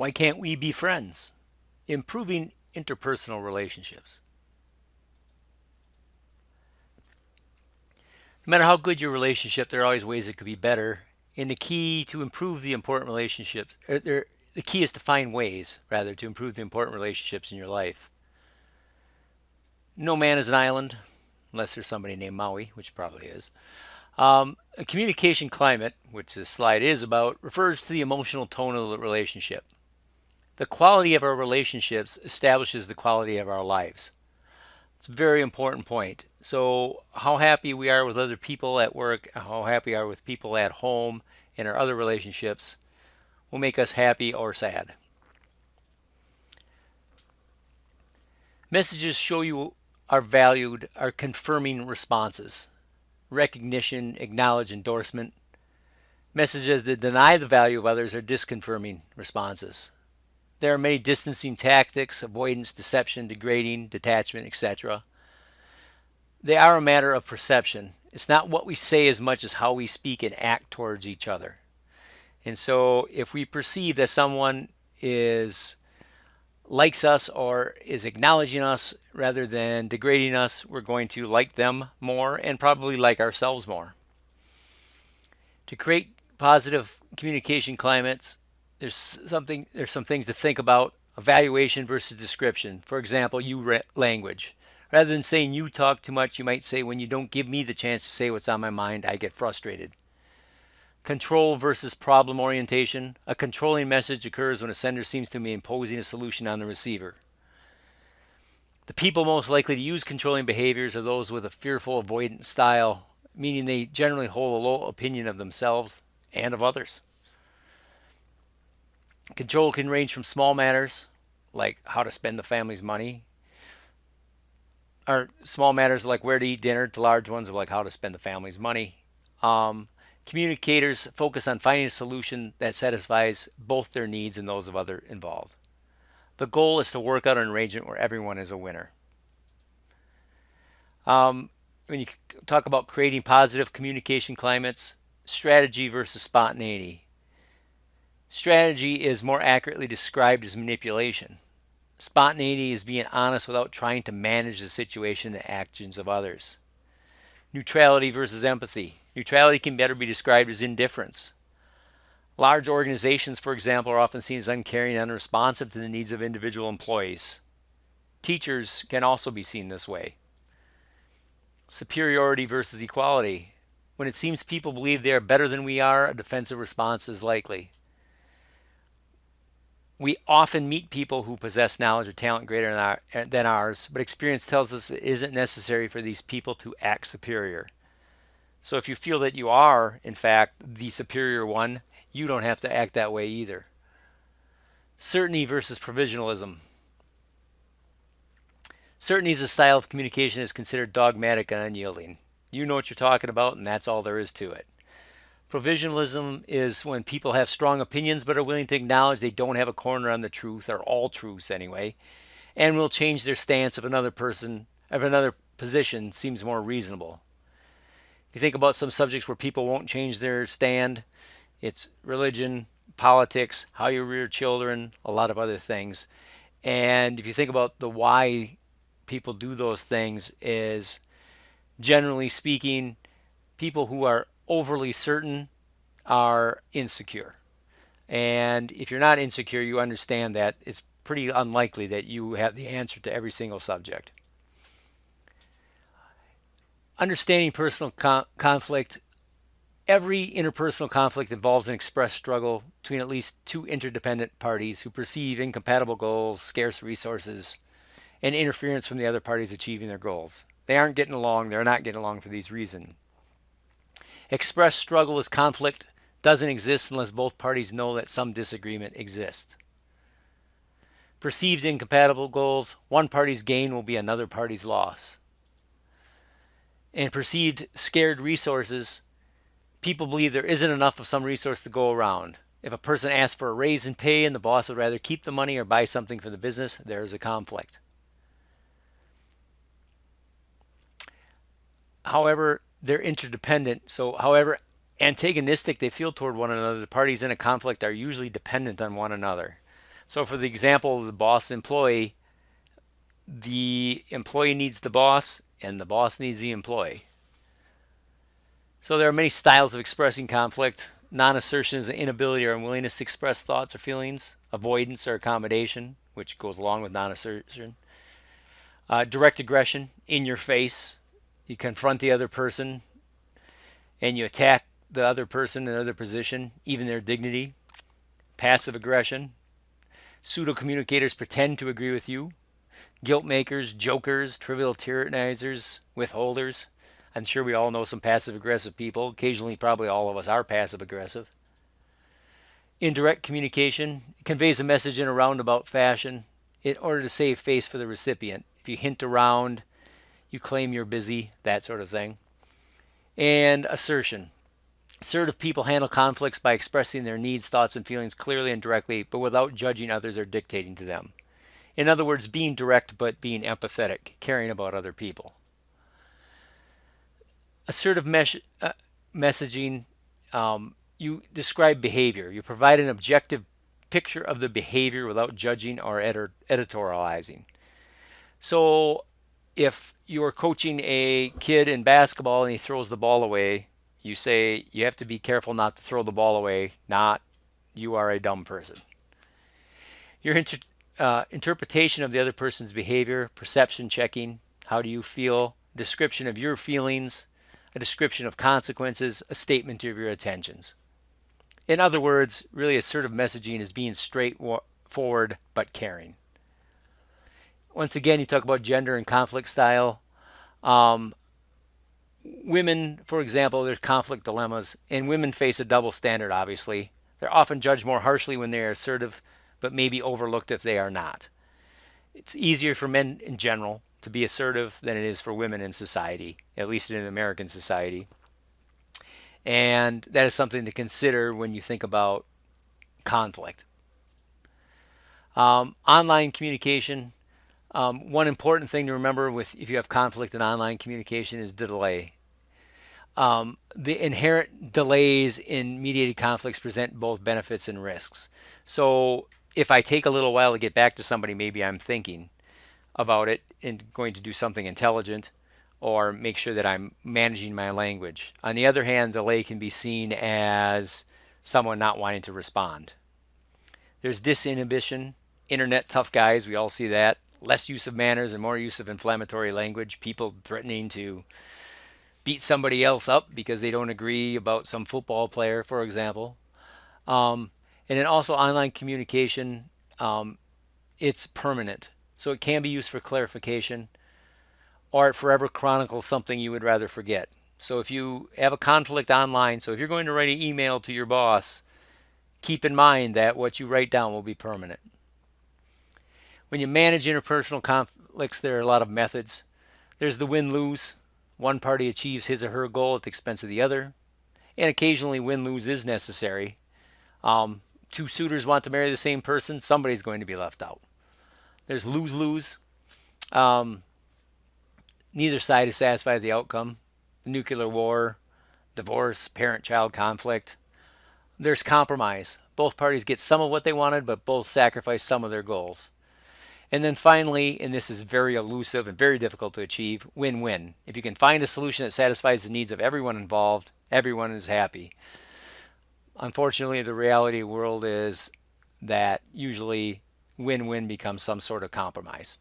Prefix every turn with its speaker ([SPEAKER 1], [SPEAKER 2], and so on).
[SPEAKER 1] Why can't we be friends? Improving interpersonal relationships. No matter how good your relationship, there are always ways it could be better. And the key to improve the important relationships, the key is to find ways, rather, to improve the important relationships in your life. No man is an island, unless there's somebody named Maui, which probably is. A communication climate, which this slide is about, refers to the emotional tone of the relationship. The quality of our relationships establishes the quality of our lives. It's a very important point. So, how happy we are with other people at work, how happy we are with people at home, and our other relationships will make us happy or sad. Messages show you are valued are confirming responses. Recognition, acknowledge, endorsement. Messages that deny the value of others are disconfirming responses. There are many distancing tactics, avoidance, deception, degrading, detachment, etc. They are a matter of perception. It's not what we say as much as how we speak and act towards each other. And so if we perceive that someone is likes us or is acknowledging us rather than degrading us, we're going to like them more and probably like ourselves more. To create positive communication climates, there's some things to think about. Evaluation versus description. For example, language. Rather than saying you talk too much, you might say when you don't give me the chance to say what's on my mind, I get frustrated. Control versus problem orientation. A controlling message occurs when a sender seems to be imposing a solution on the receiver. The people most likely to use controlling behaviors are those with a fearful avoidant style, meaning they generally hold a low opinion of themselves and of others. Control can range from small matters, like how to spend the family's money, or small matters like where to eat dinner, to large ones of like how to spend the family's money. Communicators focus on finding a solution that satisfies both their needs and those of others involved. The goal is to work out an arrangement where everyone is a winner. When you talk about creating positive communication climates, strategy versus spontaneity. Strategy is more accurately described as manipulation. Spontaneity is being honest without trying to manage the situation and the actions of others. Neutrality versus empathy. Neutrality can better be described as indifference. Large organizations, for example, are often seen as uncaring and unresponsive to the needs of individual employees. Teachers can also be seen this way. Superiority versus equality. When it seems people believe they are better than we are, a defensive response is likely. We often meet people who possess knowledge or talent greater than ours, but experience tells us it isn't necessary for these people to act superior. So if you feel that you are, in fact, the superior one, you don't have to act that way either. Certainty versus provisionalism. Certainty is a style of communication that is considered dogmatic and unyielding. You know what you're talking about, and that's all there is to it. Provisionalism is when people have strong opinions but are willing to acknowledge they don't have a corner on the truth, or all truths anyway, and will change their stance if another position seems more reasonable. If you think about some subjects where people won't change their stand, it's religion, politics, how you rear children, a lot of other things. And if you think about the why people do those things is, generally speaking, people who are overly certain are insecure. And if you're not insecure, you understand that it's pretty unlikely that you have the answer to every single subject. Understanding personal conflict. Every interpersonal conflict involves an expressed struggle between at least two interdependent parties who perceive incompatible goals, scarce resources, and interference from the other parties achieving their goals. They aren't getting along. They're not getting along for these reasons. Expressed struggle as conflict doesn't exist unless both parties know that some disagreement exists. Perceived incompatible goals, one party's gain will be another party's loss. And perceived scared resources, people believe there isn't enough of some resource to go around. If a person asks for a raise in pay and the boss would rather keep the money or buy something for the business, there is a conflict. However, they're interdependent. So, however antagonistic they feel toward one another, the parties in a conflict are usually dependent on one another. So for the example of the boss employee, the employee needs the boss and the boss needs the employee. So there are many styles of expressing conflict. Non-assertion is the inability or unwillingness to express thoughts or feelings. Avoidance or accommodation, which goes along with non-assertion. Direct aggression, in your face. You confront the other person and you attack the other person in their position, even their dignity. Passive aggression. Pseudo communicators pretend to agree with you. Guilt makers, jokers, trivial tyrannizers, withholders. I'm sure we all know some passive aggressive people. Occasionally, probably all of us are passive aggressive. Indirect communication conveys a message in a roundabout fashion in order to save face for the recipient. If you hint around, you claim you're busy, that sort of thing. And assertion. Assertive people handle conflicts by expressing their needs, thoughts, and feelings clearly and directly, but without judging others or dictating to them. In other words, being direct but being empathetic, caring about other people. Assertive messaging, you describe behavior. You provide an objective picture of the behavior without judging or editorializing. So if you're coaching a kid in basketball and he throws the ball away, you say you have to be careful not to throw the ball away, not you are a dumb person. Your interpretation of the other person's behavior, perception checking, how do you feel, description of your feelings, a description of consequences, a statement of your intentions. In other words, really assertive messaging is being straightforward but caring. Once again, you talk about gender and conflict style. Women, for example, there's conflict dilemmas, and women face a double standard, obviously. They're often judged more harshly when they are assertive, but maybe overlooked if they are not. It's easier for men in general to be assertive than it is for women in society, at least in American society. And that is something to consider when you think about conflict. Online communication. One important thing to remember with if you have conflict in online communication is the delay. The inherent delays in mediated conflicts present both benefits and risks. So if I take a little while to get back to somebody, maybe I'm thinking about it and going to do something intelligent or make sure that I'm managing my language. On the other hand, delay can be seen as someone not wanting to respond. There's disinhibition, internet tough guys, we all see that. Less use of manners and more use of inflammatory language, people threatening to beat somebody else up because they don't agree about some football player, for example. And then also online communication, it's permanent. So it can be used for clarification or it forever chronicles something you would rather forget. So if you have a conflict online, so if you're going to write an email to your boss, keep in mind that what you write down will be permanent. When you manage interpersonal conflicts, there are a lot of methods. There's the win-lose. One party achieves his or her goal at the expense of the other. And occasionally win-lose is necessary. Two suitors want to marry the same person, somebody's going to be left out. There's lose-lose. Neither side is satisfied with the outcome. Nuclear war, divorce, parent-child conflict. There's compromise. Both parties get some of what they wanted, but both sacrifice some of their goals. And then finally, and this is very elusive and very difficult to achieve, win-win. If you can find a solution that satisfies the needs of everyone involved, everyone is happy. Unfortunately, the reality world is that usually win-win becomes some sort of compromise.